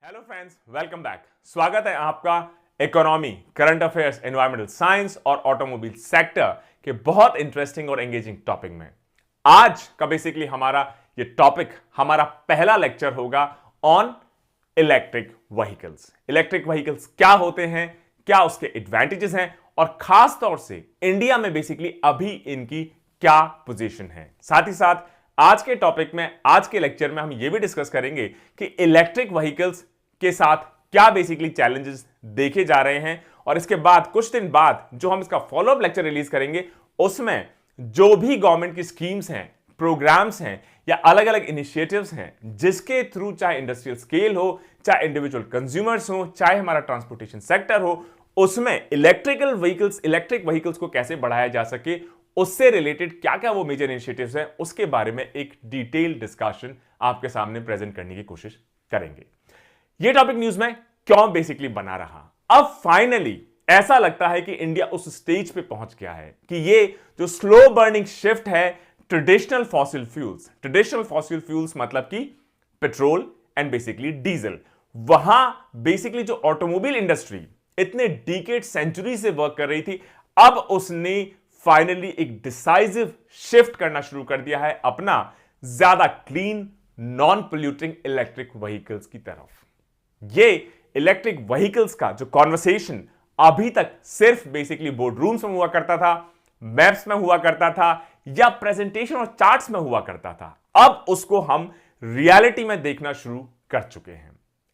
Hello friends, welcome back. स्वागत है आपका economy, current affairs, environmental science और ऑटोमोबाइल सेक्टर के बहुत इंटरेस्टिंग और एंगेजिंग टॉपिक में आज का बेसिकली ये टॉपिक हमारा पहला लेक्चर होगा on electric vehicles. Electric vehicles क्या होते हैं, क्या उसके एडवांटेजेस हैं और खास तौर से इंडिया में बेसिकली अभी इनकी क्या पोजीशन है। साथ ही साथ आज के टॉपिक में, आज के लेक्चर में हम यह भी डिस्कस करेंगे कि इलेक्ट्रिक व्हीकल्स के साथ क्या बेसिकली चैलेंजेस देखे जा रहे हैं और इसके बाद कुछ दिन बाद जो हम इसका फॉलोअप लेक्चर रिलीज करेंगे उसमें जो भी गवर्नमेंट की स्कीम्स हैं, प्रोग्राम्स हैं या अलग अलग इनिशिएटिव्स हैं जिसके थ्रू चाहे इंडस्ट्रियल स्केल हो, चाहे इंडिविजुअल कंज्यूमर्स हो, चाहे हमारा ट्रांसपोर्टेशन सेक्टर हो, उसमें इलेक्ट्रिक व्हीकल्स को कैसे बढ़ाया जा सके, उससे रिलेटेड क्या क्या वो मेजर इनिशिएटिव्स हैं, उसके बारे में एक डिटेल डिस्कशन आपके सामने प्रेजेंट करने की कोशिश करेंगे। ये टॉपिक न्यूज में क्यों बेसिकली बना रहा, अब फाइनली ऐसा लगता है कि इंडिया उस स्टेज पे पहुंच गया है कि ये जो स्लो बर्निंग शिफ्ट है ट्रेडिशनल फॉसिल फ्यूल्स मतलब कि पेट्रोल एंड बेसिकली डीजल, वहां बेसिकली जो ऑटोमोबाइल इंडस्ट्री इतने डिकेड सेंचुरी से वर्क कर रही थी, अब उसने फाइनली एक डिसाइसिव शिफ्ट करना शुरू कर दिया है अपना ज्यादा clean, non polluting electric vehicles की तरफ। ये इलेक्ट्रिक व्हीकल्स का जो कॉन्वर्सेशन अभी तक सिर्फ बेसिकली बोर्ड रूम्स में हुआ करता था, मैप्स में हुआ करता था या प्रेजेंटेशन और चार्ट्स में हुआ करता था, अब उसको हम रियलिटी में देखना शुरू कर चुके हैं।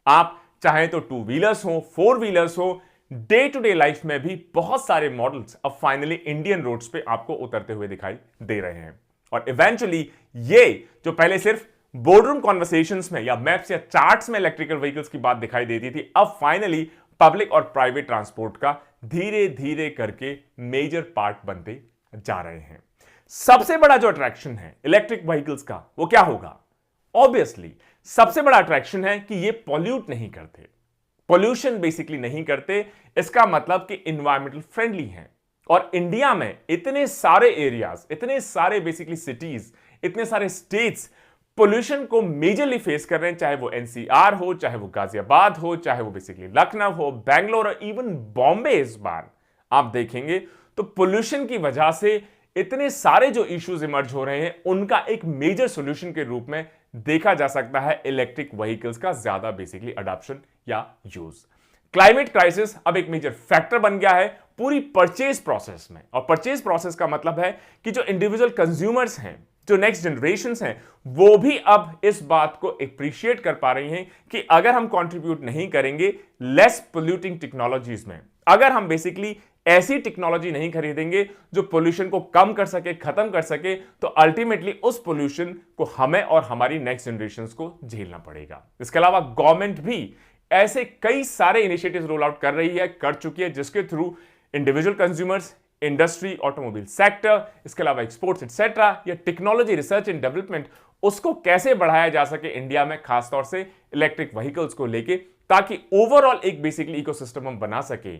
आप चाहे तो टू व्हीलर्स हो, फोर व्हीलर्स हो, डे टू डे लाइफ में भी बहुत सारे मॉडल्स अब फाइनली इंडियन रोड्स पे आपको उतरते हुए दिखाई दे रहे हैं और इवेंचुअली ये जो पहले सिर्फ बोर्डरूम कॉन्वर्सेशंस में या मैप्स या चार्ट्स में इलेक्ट्रिकल व्हीकल्स की बात दिखाई देती थी, अब फाइनली पब्लिक और प्राइवेट ट्रांसपोर्ट का धीरे धीरे करके मेजर पार्ट बनते जा रहे हैं। सबसे बड़ा जो अट्रैक्शन है इलेक्ट्रिक व्हीकल्स का वो क्या होगा? ऑब्वियसली सबसे बड़ा अट्रैक्शन है कि ये पॉल्यूट नहीं करते, पॉल्यूशन बेसिकली नहीं करते। इसका मतलब कि इन्वायरमेंटल फ्रेंडली हैं और इंडिया में इतने सारे एरियाज, इतने सारे बेसिकली सिटीज, इतने सारे स्टेट्स पोल्यूशन को मेजरली फेस कर रहे हैं, चाहे वो एनसीआर हो, चाहे वो गाजियाबाद हो, चाहे वो बेसिकली लखनऊ हो, बैंगलोर और इवन बॉम्बे। इस बार आप देखेंगे तो पोल्यूशन की वजह से इतने सारे जो इश्यूज इमर्ज हो रहे हैं उनका एक मेजर सॉल्यूशन के रूप में देखा जा सकता है इलेक्ट्रिक व्हीकल्स का ज्यादा बेसिकली अडॉप्शन या यूज। क्लाइमेट क्राइसिस अब एक मेजर फैक्टर बन गया है पूरी परचेज प्रोसेस में, और परचेज प्रोसेस का मतलब है कि जो इंडिविजुअल कंज्यूमर्स हैं, जो नेक्स्ट जनरेशंस हैं, वो भी अब इस बात को अप्रिशिएट कर पा रही हैं कि अगर हम कंट्रीब्यूट नहीं करेंगे लेस पोल्यूटिंग टेक्नोलॉजीज में, अगर हम बेसिकली ऐसी टेक्नोलॉजी नहीं खरीदेंगे जो पोल्यूशन को कम कर सके, खत्म कर सके, तो अल्टीमेटली उस पोल्यूशन को हमें और हमारी नेक्स्ट जनरेशंस को झेलना पड़ेगा। इसके अलावा गवर्नमेंट भी ऐसे कई सारे इनिशिएटिव्स रोल आउट कर रही है, कर चुकी है, जिसके through individual consumers, industry, automobile sector, इसके अलावा एक्सपोर्ट्स एटसेट्रा या टेक्नोलॉजी रिसर्च एंड डेवलपमेंट, उसको कैसे बढ़ाया जा सके इंडिया में, खासतौर से इलेक्ट्रिक व्हीकल्स को लेके, ताकि ओवरऑल एक बेसिकली इकोसिस्टम हम बना सके,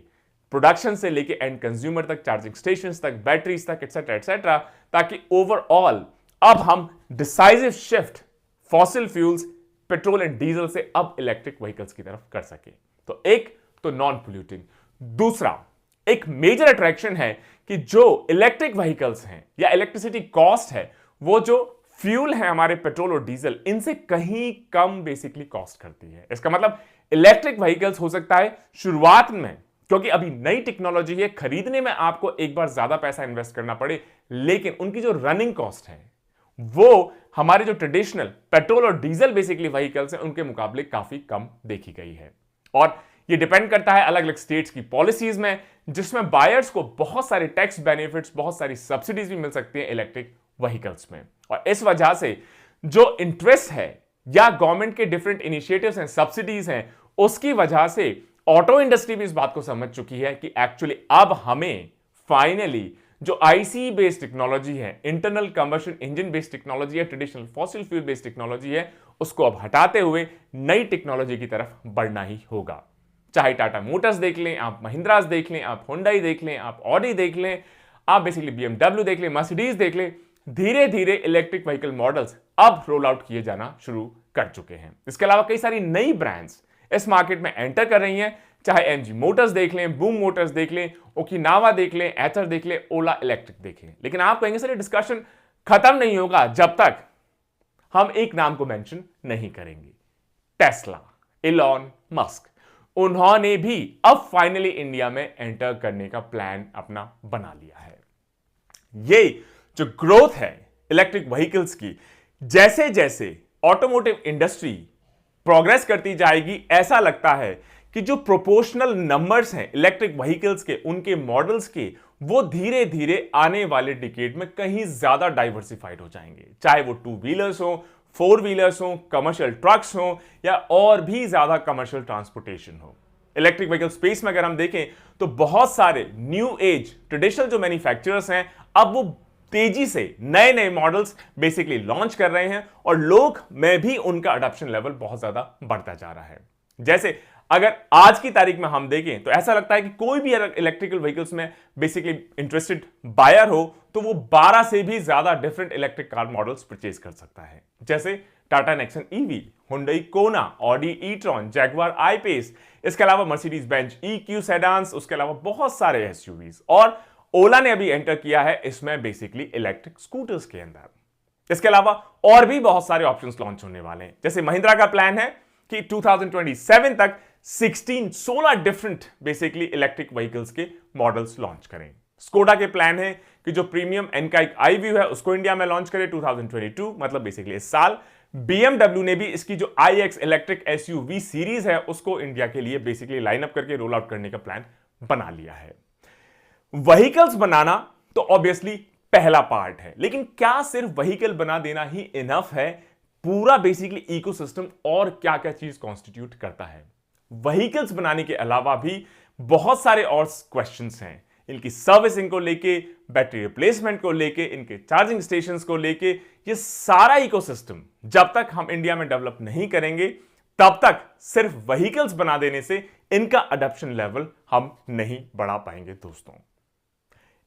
प्रोडक्शन से लेके एंड कंज्यूमर तक, चार्जिंग स्टेशंस तक, बैटरीज तक, एटसेट्रा एटसेट्रा, ताकि ओवरऑल अब हम decisive shift fossil fuels, petrol and diesel से अब इलेक्ट्रिक व्हीकल्स की तरफ कर सके। तो एक तो नॉन पोल्यूटिंग, दूसरा एक मेजर अट्रैक्शन है कि जो इलेक्ट्रिक व्हीकल्स हैं या इलेक्ट्रिसिटी कॉस्ट है, वो जो फ्यूल है हमारे पेट्रोल और डीजल, इनसे कहीं कम बेसिकली कॉस्ट करती है। इसका मतलब इलेक्ट्रिक व्हीकल्स हो सकता है शुरुआत में, क्योंकि अभी नई टेक्नोलॉजी है, खरीदने में आपको एक बार ज्यादा पैसा इन्वेस्ट करना पड़े, लेकिन उनकी जो रनिंग कॉस्ट है वो हमारे जो ट्रेडिशनल पेट्रोल और डीजल बेसिकली व्हीकल्स हैं उनके मुकाबले काफी कम देखी गई है। और ये डिपेंड करता है अलग अलग स्टेट्स की पॉलिसीज में, जिसमें बायर्स को बहुत सारे टैक्स बेनिफिट्स, बहुत सारी सब्सिडीज भी मिल सकती है इलेक्ट्रिक व्हीकल्स में। और इस वजह से जो इंटरेस्ट है या गवर्नमेंट के डिफरेंट इनिशिएटिव्स हैं, सब्सिडीज हैं, उसकी वजह से ऑटो इंडस्ट्री भी इस बात को समझ चुकी है कि एक्चुअली अब हमें फाइनली जो आईसी बेस्ड टेक्नोलॉजी है, internal combustion engine based technology है, traditional fossil fuel based technology है, उसको अब हटाते हुए नई टेक्नोलॉजी की तरफ बढ़ना ही होगा। चाहे टाटा मोटर्स देख लें, आप महिंद्रास देख लें, आप होंडाई देख लें, आप ऑडी देख लें, आप बेसिकली बीएमडब्ल्यू देख लें, मर्सिडीज देख लें, धीरे धीरे इलेक्ट्रिक व्हीकल मॉडल्स अब रोल आउट किए जाना शुरू कर चुके हैं। इसके अलावा कई सारी नई ब्रांड्स इस मार्केट में एंटर कर रही हैं। चाहे एमजी मोटर्स देख लें, बूम मोटर्स देख लें, ओकिनावा देख लें, एथर देख लें, ओला इलेक्ट्रिक देख लें। लेकिन आप कहेंगे सर ये डिस्कशन खत्म नहीं होगा जब तक हम एक नाम को मेंशन नहीं करेंगे, टेस्ला, इलॉन मस्क। उन्होंने भी अब फाइनली इंडिया में एंटर करने का प्लान अपना बना लिया है। ये जो ग्रोथ है इलेक्ट्रिक व्हीकल्स की, जैसे जैसे ऑटोमोटिव इंडस्ट्री प्रोग्रेस करती जाएगी, ऐसा लगता है कि जो प्रोपोर्शनल नंबर्स हैं इलेक्ट्रिक व्हीकल्स के, उनके मॉडल्स के, वो धीरे धीरे आने वाले डिकेड में कहीं ज्यादा डाइवर्सिफाइड हो जाएंगे। चाहे वो 2 व्हीलर्स हो, 4 व्हीलर्स हो, कमर्शियल ट्रक्स हो, या और भी ज्यादा कमर्शियल ट्रांसपोर्टेशन हो। इलेक्ट्रिक व्हीकल स्पेस में अगर हम देखें तो बहुत सारे न्यू एज ट्रेडिशनल जो मैन्युफैक्चरर्स हैं, अब वो तेजी से नए नए मॉडल्स बेसिकली लॉन्च कर रहे हैं और लोग में भी उनका अडॉप्शन लेवल बहुत ज्यादा बढ़ता जा रहा है। जैसे अगर आज की तारीख में हम देखें तो ऐसा लगता है कि कोई भी इलेक्ट्रिकल व्हीकल्स में बेसिकली इंटरेस्टेड बायर हो तो वो 12 से भी ज्यादा different electric car models purchase कर सकता है। जैसे टाटा नेक्सन ईवी, हुंडई कोना, ऑडी ई-ट्रॉन, जैगवार आई-पेस, इसके अलावा मर्सिडीज बेंज ई-क्यू सेडान्स, उसके अलावा बहुत सारे एसयूवीज, और ओला ने अभी एंटर किया है इसमें बेसिकली इलेक्ट्रिक स्कूटर्स के अंदर। इसके अलावा और भी बहुत सारे ऑप्शंस लॉन्च होने वाले हैं। जैसे महिंद्रा का प्लान है कि 2027 तक 16 डिफरेंट बेसिकली इलेक्ट्रिक व्हीकल्स के मॉडल्स लॉन्च करें। स्कोडा के प्लान है कि जो प्रीमियम एनकाइक आई-व्यू है उसको इंडिया में लॉन्च करे 2022, मतलब बेसिकली इस साल। BMW ने भी इसकी जो iX इलेक्ट्रिक एसयूवी सीरीज है उसको इंडिया के लिए बेसिकली लाइनअप करके रोल आउट करने का प्लान बना लिया है। व्हीकल्स बनाना तो ऑब्वियसली पहला पार्ट है, लेकिन क्या सिर्फ व्हीकल बना देना ही इनफ है? पूरा बेसिकली इकोसिस्टम और क्या क्या चीज कॉन्स्टिट्यूट करता है। व्हीकल्स बनाने के अलावा भी बहुत सारे और क्वेश्चंस हैं, इनकी सर्विसिंग को लेके, बैटरी रिप्लेसमेंट को लेके, इनके चार्जिंग स्टेशंस को लेके। ये सारा इकोसिस्टम जब तक हम इंडिया में डेवलप नहीं करेंगे तब तक सिर्फ व्हीकल्स बना देने से इनका अडॉप्शन लेवल हम नहीं बढ़ा पाएंगे। दोस्तों,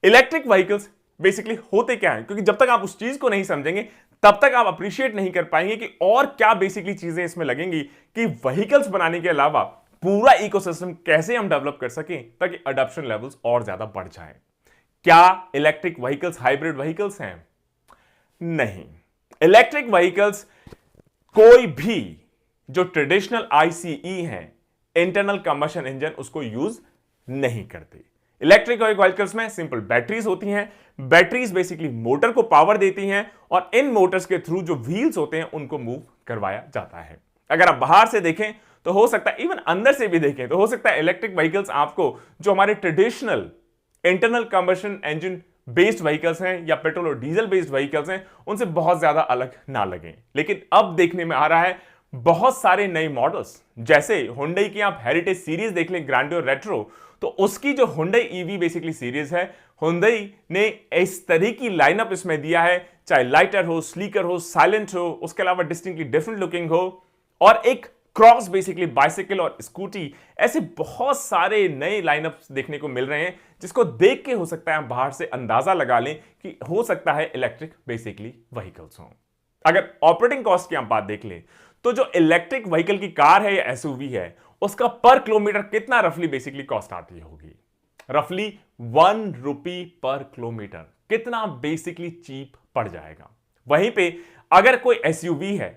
इलेक्ट्रिक व्हीकल्स बेसिकली होते क्या हैं? क्योंकि जब तक आप उस चीज को नहीं समझेंगे तब तक आप अप्रिशिएट नहीं कर पाएंगे कि और क्या बेसिकली चीजें इसमें लगेंगी कि व्हीकल्स बनाने के अलावा पूरा इकोसिस्टम कैसे हम डेवलप कर सकें ताकि अडॉप्शन लेवल्स और ज्यादा बढ़ जाए। क्या इलेक्ट्रिक व्हीकल्स हाइब्रिड व्हीकल्स हैं? नहीं। इलेक्ट्रिक व्हीकल्स कोई भी जो ट्रेडिशनल आईसीई है, इंटरनल कंबशन इंजन, उसको यूज नहीं करते। इलेक्ट्रिक व्हीकल्स में सिंपल बैटरीज होती हैं। बैटरीज बेसिकली मोटर को पावर देती हैं और इन मोटर्स के थ्रू जो व्हील्स होते हैं उनको मूव करवाया जाता है। अगर आप बाहर से देखें तो हो सकता है, इवन अंदर से भी देखें तो हो सकता है इलेक्ट्रिक व्हीकल्स आपको जो हमारे traditional internal combustion engine based vehicles हैं या पेट्रोल और डीजल बेस्ड व्हीकल्स हैं उनसे बहुत ज्यादा अलग ना लगें। लेकिन अब देखने में आ रहा है बहुत सारे नए मॉडल्स, जैसे हुंडई की आप हेरिटेज सीरीज देख लें, ग्रैंडियर रेट्रो, तो उसकी जो हुंडई ईवी बेसिकली सीरीज है, हुंडई ने इस तरह की लाइनअप इसमें दिया है, चाहे लाइटर हो, स्लीकर हो, साइलेंट हो, उसके अलावा डिस्टिंक्टली डिफरेंट लुकिंग हो, और एक क्रॉस बेसिकली बाइसिकल और स्कूटी, ऐसे बहुत सारे नए लाइनअप्स देखने को मिल रहे हैं जिसको देख के हो सकता है बाहर से अंदाजा लगा लें कि हो सकता है इलेक्ट्रिक बेसिकली व्हीकल्स हो। अगर ऑपरेटिंग कॉस्ट की हम बात देख लें तो जो इलेक्ट्रिक व्हीकल की कार है या एसयूवी है उसका पर किलोमीटर कितना रफली बेसिकली कॉस्ट आती होगी? रफली 1 रुपी पर किलोमीटर। कितना बेसिकली चीप पड़ जाएगा। वहीं पे अगर कोई एसयूवी है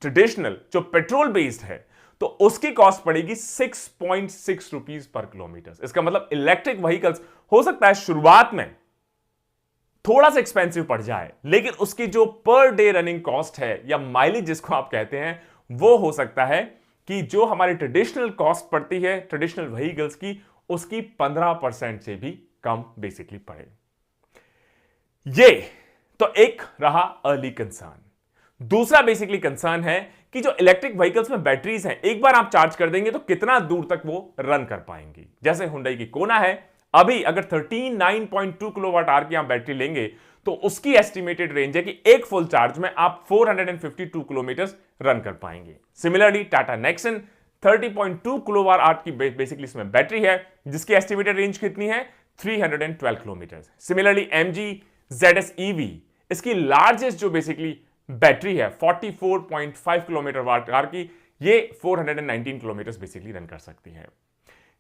ट्रेडिशनल जो पेट्रोल बेस्ड है तो उसकी कॉस्ट पड़ेगी 6.6 रुपीज पर किलोमीटर। इसका मतलब इलेक्ट्रिक व्हीकल्स हो सकता है शुरुआत में थोड़ा सा एक्सपेंसिव पड़ जाए, लेकिन उसकी जो पर डे रनिंग कॉस्ट है या माइलेज जिसको आप कहते हैं, वो हो सकता है कि जो हमारी ट्रेडिशनल कॉस्ट पड़ती है ट्रेडिशनल व्हीकल्स की, उसकी 15% से भी कम बेसिकली पड़े। ये तो एक रहा अर्ली कंसर्न। दूसरा बेसिकली कंसर्न है कि जो इलेक्ट्रिक व्हीकल्स में बैटरीज हैं, एक बार आप चार्ज कर देंगे तो कितना दूर तक वो रन कर पाएंगी। जैसे हुंडई की कोना है, अभी अगर 39.2 किलोवाट आवर की आप बैटरी लेंगे तो उसकी एस्टिमेटेड रेंज है कि एक फुल चार्ज में आप 452 किलोमीटर रन कर पाएंगे। Similarly Tata Nexon 30.2 kilowatt hour की बेसिकली इसमें बैटरी है जिसकी एस्टिमेटेड रेंज कितनी है? 312 kilometre. Similarly MG ZS EV, इसकी लार्जेस्ट जो बेसिकली बैटरी है 44.5 किलोमीटर वाट आवर की, ये 419 किलोमीटर बेसिकली रन कर सकती है।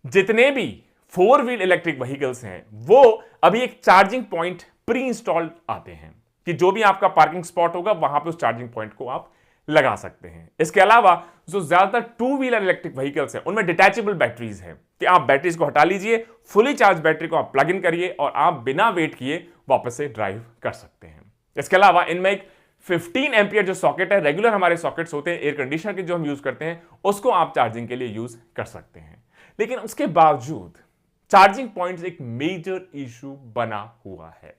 जितने भी 4 व्हील इलेक्ट्रिक व्हीकल्स हैं वो अभी एक चार्जिंग पॉइंट प्री इंस्टॉल्ड आते हैं कि जो भी आपका पार्किंग स्पॉट होगा वहां पे उस चार्जिंग पॉइंट को आप लगा सकते हैं। इसके अलावा जो ज्यादातर 2 व्हीलर इलेक्ट्रिक व्हीकल्स हैं उनमें डिटैचेबल बैटरीज हैं कि आप बैटरीज को हटा लीजिए, फुली चार्ज बैटरी को आप प्लग इन करिए और आप बिना वेट किए वापस से ड्राइव कर सकते हैं। इसके अलावा इनमें एक 15 एम्पियर जो सॉकेट है, रेगुलर हमारे सॉकेट्स होते हैं एयर कंडीशनर के जो हम यूज करते हैं, उसको आप चार्जिंग के लिए यूज कर सकते हैं। लेकिन उसके बावजूद चार्जिंग पॉइंट्स एक मेजर इशू बना हुआ है,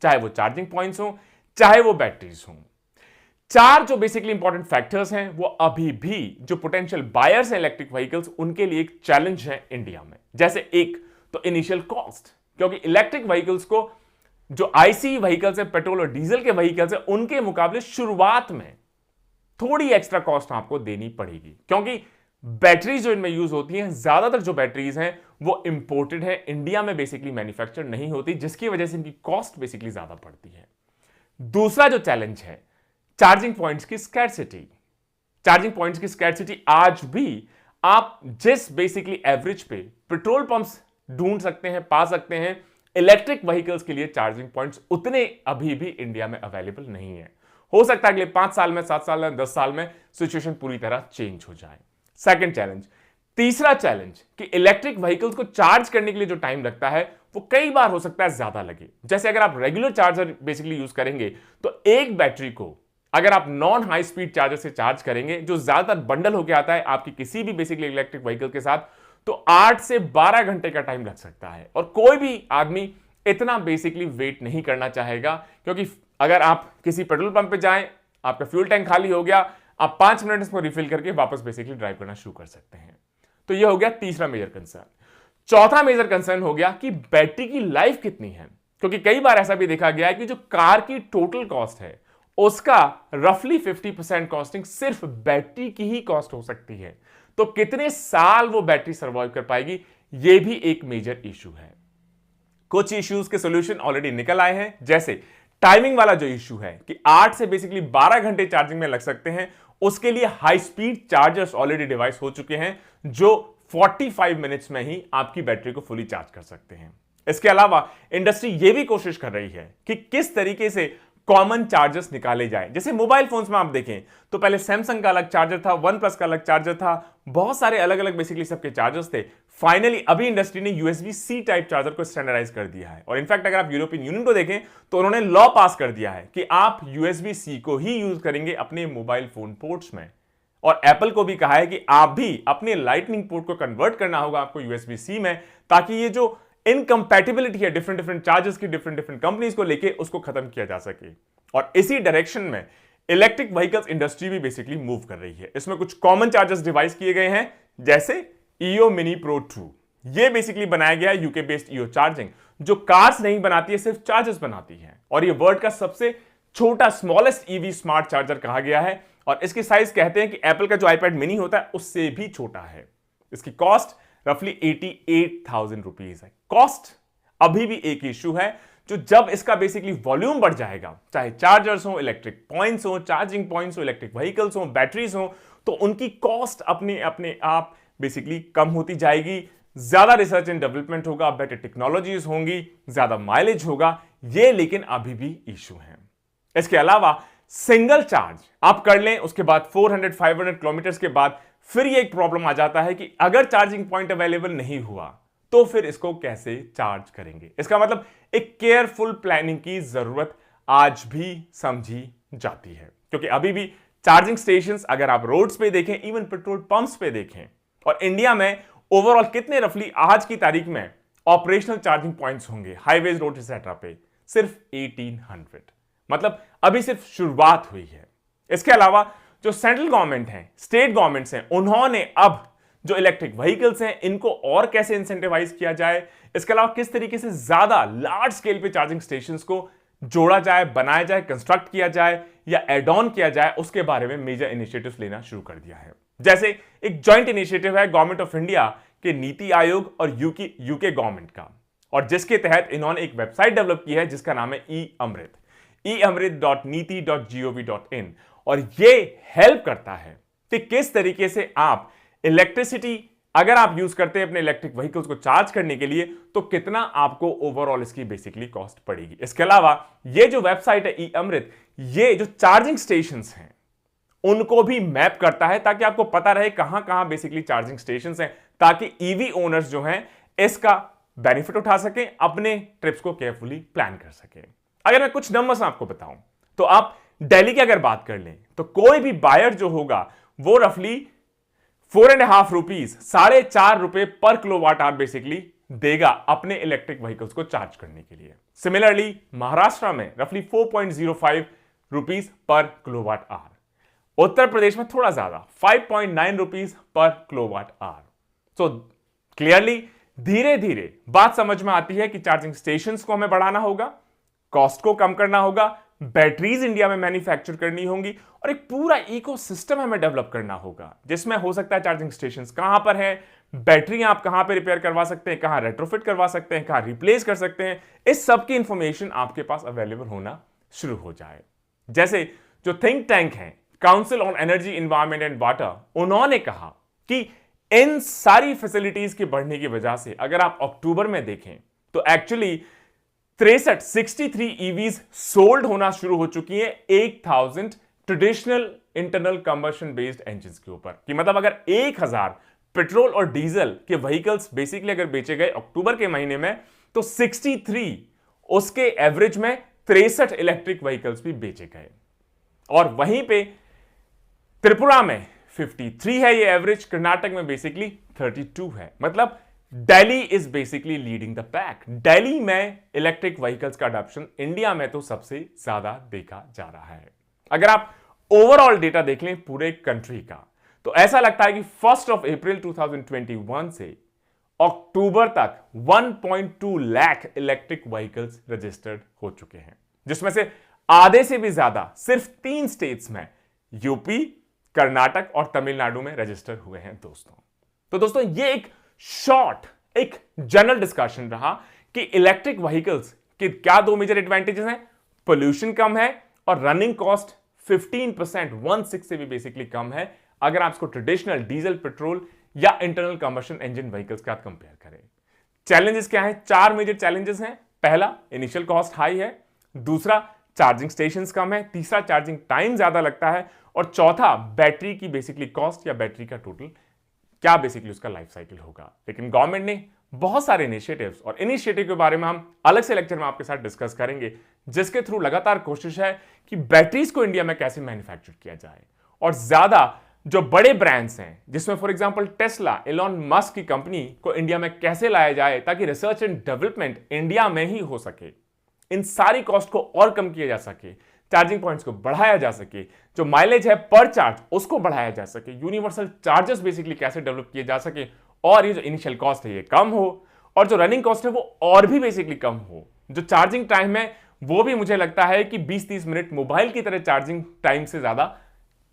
चाहे वो चार्जिंग पॉइंट्स हो चाहे वो बैटरीज हो। 4 जो बेसिकली इंपॉर्टेंट फैक्टर्स हैं वो अभी भी जो पोटेंशियल बायर्स हैं इलेक्ट्रिक व्हीकल्स उनके लिए एक चैलेंज है इंडिया में। जैसे एक तो इनिशियल कॉस्ट, क्योंकि इलेक्ट्रिक व्हीकल्स को जो आईसी व्हीकल्स है, पेट्रोल और डीजल के व्हीकल्स है, उनके मुकाबले शुरुआत में थोड़ी एक्स्ट्रा कॉस्ट आपको देनी पड़ेगी, क्योंकि बैटरीज जो इनमें यूज होती हैं, ज्यादातर जो बैटरीज हैं वो इंपोर्टेड है, इंडिया में बेसिकली मैन्युफैक्चर नहीं होती, जिसकी वजह से इनकी कॉस्ट बेसिकली ज्यादा पड़ती है। दूसरा जो चैलेंज है चार्जिंग पॉइंट्स की स्कैर्सिटी। चार्जिंग पॉइंट्स की स्कैर्सिटी आज भी आप जिस बेसिकली एवरेज पे पेट्रोल पंप्स ढूंढ सकते हैं, पा सकते हैं, इलेक्ट्रिक व्हीकल्स के लिए चार्जिंग पॉइंट्स उतने अभी भी इंडिया में अवेलेबल नहीं है। हो सकता है अगले 5 साल में, 7 साल में, 10 साल में सिचुएशन पूरी तरह चेंज हो जाए। Second challenge. तीसरा चैलेंज कि इलेक्ट्रिक व्हीकल्स को चार्ज करने के लिए जो टाइम लगता है वो कई बार हो सकता है ज्यादा लगे। जैसे अगर आप रेगुलर चार्जर बेसिकली यूज करेंगे तो एक बैटरी को अगर आप नॉन हाई स्पीड चार्जर से चार्ज करेंगे, जो ज्यादातर बंडल होकर आता है आपकी किसी भी बेसिकली इलेक्ट्रिक व्हीकल के साथ, तो 8 से 12 घंटे का टाइम लग सकता है। और कोई भी आदमी इतना बेसिकली वेट नहीं करना चाहेगा, क्योंकि अगर आप किसी पेट्रोल पंप पे जाएं, आपका फ्यूल टैंक खाली हो गया, आप 5 मिनट इसको रिफिल करके वापस बेसिकली ड्राइव करना शुरू कर सकते हैं। तो यह हो गया तीसरा मेजर कंसर्न। चौथा मेजर कंसर्न हो गया कि बैटरी की लाइफ कितनी है, क्योंकि कई बार ऐसा भी देखा गया है कि जो कार की टोटल कॉस्ट है उसका रफली 50% कॉस्टिंग सिर्फ बैटरी की ही कॉस्ट हो सकती है। तो कितने साल वो बैटरी सर्वाइव कर पाएगी, यह भी एक मेजर इशू है। कुछ इश्यूज के सॉल्यूशन ऑलरेडी निकल आए हैं, जैसे टाइमिंग वाला जो इशू है कि 8 से बेसिकली 12 घंटे चार्जिंग में लग सकते हैं, उसके लिए high speed chargers already device हो चुके हैं जो 45 मिनट्स में ही आपकी बैटरी को फुली चार्ज कर सकते हैं। इसके अलावा इंडस्ट्री यह भी कोशिश कर रही है कि किस तरीके से कॉमन चार्जर्स निकाले जाए। जैसे मोबाइल फोन्स में आप देखें तो पहले सैमसंग का अलग चार्जर था, वन प्लस का अलग चार्जर था, बहुत सारे अलग अलग बेसिकली सबके चार्जर्स थे। फाइनली अभी इंडस्ट्री ने USB-C टाइप चार्जर को स्टैंडर्डाइज कर दिया है, और इनफैक्ट अगर आप यूरोपियन यूनियन को देखें तो उन्होंने लॉ पास कर दिया है कि आप USB-C को ही यूज करेंगे अपने मोबाइल फोन पोर्ट्स में। और एप्पल को भी कहा है कि आप भी अपने लाइटनिंग पोर्ट को कन्वर्ट करना होगा आपको USB-C में, ताकि ये जो इनकंपैटिबिलिटी है डिफरेंट डिफरेंट चार्जर्स की डिफरेंट कंपनीज को लेके, उसको खत्म किया जा सके। और इसी डायरेक्शन में इलेक्ट्रिक व्हीकल्स इंडस्ट्री भी बेसिकली मूव कर रही है। इसमें कुछ कॉमन चार्जर्स डिवाइस किए गए हैं, जैसे EO Mini Pro 2। ये बेसिकली बनाया गया है यूके बेस्ड EO चार्जिंग, जो कार्स नहीं बनाती है, सिर्फ चार्जर्स बनाती है। और ये वर्ल्ड का सबसे छोटा स्मॉलेस्ट EV स्मार्ट चार्जर कहा गया है, और इसकी साइज कहते हैं कि एप्पल का जो iPad मिनी होता है उससे भी छोटा है। इसकी कॉस्ट रफली 88,000 रुपीज है। कॉस्ट अभी भी एक इश्यू है, जो जब इसका बेसिकली वॉल्यूम बढ़ जाएगा, चाहे चार्जर्स हो, इलेक्ट्रिक पॉइंट्स हो, चार्जिंग पॉइंट्स हो, इलेक्ट्रिक व्हीकल्स हो, बैटरीज हो, तो उनकी कॉस्ट अपने आप बेसिकली कम होती जाएगी। ज्यादा रिसर्च एंड डेवलपमेंट होगा, बेटर टेक्नोलॉजीज होंगी, ज्यादा माइलेज होगा, ये लेकिन अभी भी इशू है। इसके अलावा सिंगल चार्ज आप कर लें, उसके बाद 400-500 किलोमीटर के बाद फिर ये एक प्रॉब्लम आ जाता है कि अगर चार्जिंग पॉइंट अवेलेबल नहीं हुआ तो फिर इसको कैसे चार्ज करेंगे। इसका मतलब एक केयरफुल प्लानिंग की जरूरत आज भी समझी जाती है, क्योंकि अभी भी चार्जिंग स्टेशंस अगर आप रोड्स पे देखें, इवन पेट्रोल पंप्स पे देखें, और इंडिया में ओवरऑल कितने रफली आज की तारीख में ऑपरेशनल चार्जिंग पॉइंट्स होंगे हाईवेज, रोड एक्सेट्रा पे, सिर्फ 1800। मतलब अभी सिर्फ शुरुआत हुई है। इसके अलावा जो सेंट्रल गवर्नमेंट है, स्टेट गवर्नमेंट्स हैं, उन्होंने अब जो इलेक्ट्रिक व्हीकल्स हैं इनको और कैसे इंसेंटिवाइज किया जाए, इसके अलावा किस तरीके से ज्यादा लार्ज स्केल पे चार्जिंग स्टेशंस को जोड़ा जाए, बनाया जाए, कंस्ट्रक्ट किया जाए या एड ऑन किया जाए, उसके बारे में मेजर इनिशिएटिव्स लेना शुरू कर दिया है। जैसे एक जॉइंट इनिशिएटिव है गवर्नमेंट ऑफ इंडिया के नीति आयोग और यूके गवर्नमेंट का, और जिसके तहत इन्होंने एक वेबसाइट डेवलप की है जिसका नाम है eAmrit, eamrit.niti.gov.in, और ये हेल्प करता है कि किस तरीके से आप इलेक्ट्रिसिटी अगर आप यूज करते हैं अपने इलेक्ट्रिक व्हीकल्स को चार्ज करने के लिए तो कितना आपको ओवरऑल इसकी बेसिकली कॉस्ट पड़ेगी। इसके अलावा ये जो वेबसाइट है ई अमृत, ये जो चार्जिंग स्टेशंस हैं उनको भी मैप करता है ताकि आपको पता रहे कहां कहां बेसिकली चार्जिंग स्टेशंस हैं, ताकि ईवी ओनर्स जो हैं इसका बेनिफिट उठा सकें, अपने ट्रिप्स को केयरफुली प्लान कर सकें। अगर मैं कुछ नंबर्स आपको बताऊं तो आप दिल्ली की अगर बात कर लें तो कोई भी बायर जो होगा वो रफली 4.5 रुपीज, ₹4.5 पर किलोवाट आवर बेसिकली देगा अपने इलेक्ट्रिक व्हीकल्स को चार्ज करने के लिए। सिमिलरली महाराष्ट्र में रफली 4.05 rupees per kilowatt hour, Uttar Pradesh में थोड़ा ज्यादा 5.9 rupees per kilowatt hour. So clearly धीरे धीरे बात समझ में आती है कि चार्जिंग स्टेशंस को हमें बढ़ाना होगा, कॉस्ट को कम करना होगा, बैटरीज इंडिया में मैन्युफैक्चर करनी होंगी और एक पूरा इकोसिस्टम हमें डेवलप करना होगा जिसमें हो सकता है चार्जिंग स्टेशंस कहां पर है, बैटरी आप कहां पर रिपेयर करवा सकते हैं, कहां रेट्रोफिट करवा सकते हैं, कहां रिप्लेस कर सकते हैं, इस सब की इंफॉर्मेशन आपके पास अवेलेबल होना शुरू हो जाए। जैसे जो थिंक टैंक है council on energy environment and water, उन्होंने कहा कि इन सारी फैसिलिटीज के बढ़ने की वजह से अगर आप अक्टूबर में देखें तो एक्चुअली 63 ईवीज सोल्ड होना शुरू हो चुकी है 1000 traditional internal combustion based engine के ऊपर। कि मतलब अगर 1000 पेट्रोल और डीजल के व्हीकल्स बेसिकली अगर बेचे गए अक्टूबर के महीने में तो 63 उसके एवरेज में 63 इलेक्ट्रिक व्हीकल्स भी बेचे गए। और वहीं पे त्रिपुरा में 53 है ये एवरेज, कर्नाटक में बेसिकली 32 है। मतलब Delhi is basically leading the pack. Delhi में इलेक्ट्रिक व्हीकल्स का अडॉप्शन इंडिया में तो सबसे ज्यादा देखा जा रहा है। अगर आप ओवरऑल डेटा देख लें पूरे कंट्री का तो ऐसा लगता है कि 1 अप्रैल 2021 से अक्टूबर तक 1.2 लाख इलेक्ट्रिक व्हीकल्स रजिस्टर्ड हो चुके हैं, जिसमें से आधे से भी ज्यादा सिर्फ 3 स्टेट्स में यूपी, कर्नाटक और तमिलनाडु में रजिस्टर हुए हैं दोस्तों। तो दोस्तों ये एक शॉर्ट एक जनरल डिस्कशन रहा कि इलेक्ट्रिक व्हीकल्स के क्या 2 मेजर एडवांटेजेस हैं। पोल्यूशन कम है और रनिंग कॉस्ट 15% 16 से भी बेसिकली कम है अगर आप इसको ट्रेडिशनल डीजल, पेट्रोल या इंटरनल कंबशन इंजन व्हीकल्स के साथ कंपेयर करें। चैलेंजेस क्या है? 4 मेजर चैलेंजेस हैं। पहला, इनिशियल कॉस्ट हाई है। दूसरा, चार्जिंग स्टेशंस कम है। तीसरा, चार्जिंग टाइम ज्यादा लगता है। और चौथा, बैटरी की बेसिकली कॉस्ट या बैटरी का टोटल क्या बेसिकली उसका लाइफ साइकिल होगा। लेकिन गवर्नमेंट ने बहुत सारे इनिशिएटिव्स और इनिशिएटिव के बारे में हम अलग से लेक्चर में आपके साथ डिस्कस करेंगे, जिसके थ्रू लगातार कोशिश है कि बैटरीज को इंडिया में कैसे मैन्युफैक्चर किया जाए और ज्यादा जो बड़े ब्रांड्स हैं जिसमें for example Tesla, Elon Musk की कंपनी को इंडिया में कैसे लाया जाए ताकि रिसर्च एंड डेवलपमेंट इंडिया में ही हो सके, इन सारी कॉस्ट को और कम किया जा सके, चार्जिंग पॉइंट्स को बढ़ाया जा सके, जो माइलेज है पर चार्ज उसको बढ़ाया जा सके, यूनिवर्सल चार्जेस बेसिकली कैसे डेवलप किए जा सके और ये जो इनिशियल कॉस्ट है ये कम हो और जो रनिंग कॉस्ट है वो और भी बेसिकली कम हो। जो चार्जिंग टाइम है वो भी मुझे लगता है कि 20-30 मिनट मोबाइल की तरह चार्जिंग टाइम से ज्यादा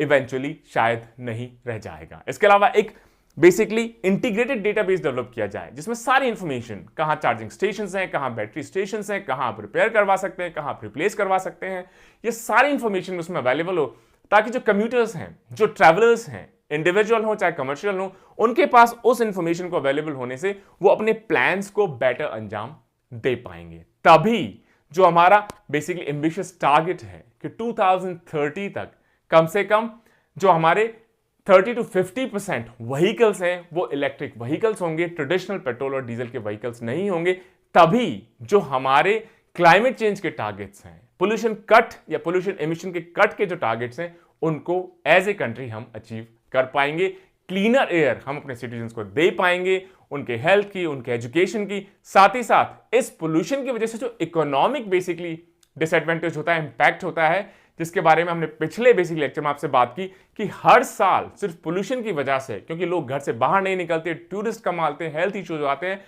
इवेंचुअली शायद नहीं रह जाएगा। इसके अलावा एक बेसिकली इंटीग्रेटेड डेटाबेस डेवलप किया जाए जिसमें सारी इंफॉर्मेशन, कहां चार्जिंग स्टेशंस हैं, कहां बैटरी स्टेशंस हैं, कहां आप रिपेयर करवा सकते हैं, कहां आप रिप्लेस करवा सकते हैं, ये सारी इंफॉर्मेशन उसमें अवेलेबल हो ताकि जो कम्यूटर्स हैं, जो ट्रैवलर्स हैं, इंडिविजुअल हो चाहे कमर्शियल हो, उनके पास उस इंफॉर्मेशन को अवेलेबल होने से वो अपने प्लान्स को बेटर अंजाम दे पाएंगे। तभी जो हमारा बेसिकली एम्बिशियस टारगेट है कि 2030 तक कम से कम जो हमारे 30 to 50% व्हीकल्स हैं वो इलेक्ट्रिक व्हीकल्स होंगे, ट्रेडिशनल पेट्रोल और डीजल के व्हीकल्स नहीं होंगे। तभी जो हमारे क्लाइमेट चेंज के टारगेट्स हैं, पोल्यूशन कट या पोल्यूशन एमिशन के कट के जो टारगेट्स हैं, उनको एज ए कंट्री हम अचीव कर पाएंगे। क्लीनर एयर हम अपने सिटीजन्स को दे पाएंगे, उनके हेल्थ की, उनके एजुकेशन की, साथ ही साथ इस पोल्यूशन की वजह से जो इकोनॉमिक बेसिकली डिसएडवांटेज होता है, इंपैक्ट होता है, जिसके बारे में हमने पिछले बेसिक लेक्चर में आपसे बात की कि हर साल सिर्फ पोल्यूशन की वजह से, क्योंकि लोग घर से बाहर नहीं निकलते, टूरिस्ट कम आते हैं, हेल्थ इश्यूज आते हैं,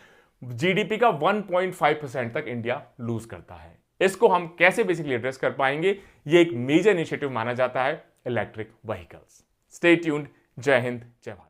जीडीपी का 1.5% तक इंडिया लूज करता है। इसको हम कैसे बेसिकली एड्रेस कर पाएंगे, ये एक मेजर इनिशिएटिव माना जाता है इलेक्ट्रिक व्हीकल्स। Stay tuned. जय हिंद, जय भारत।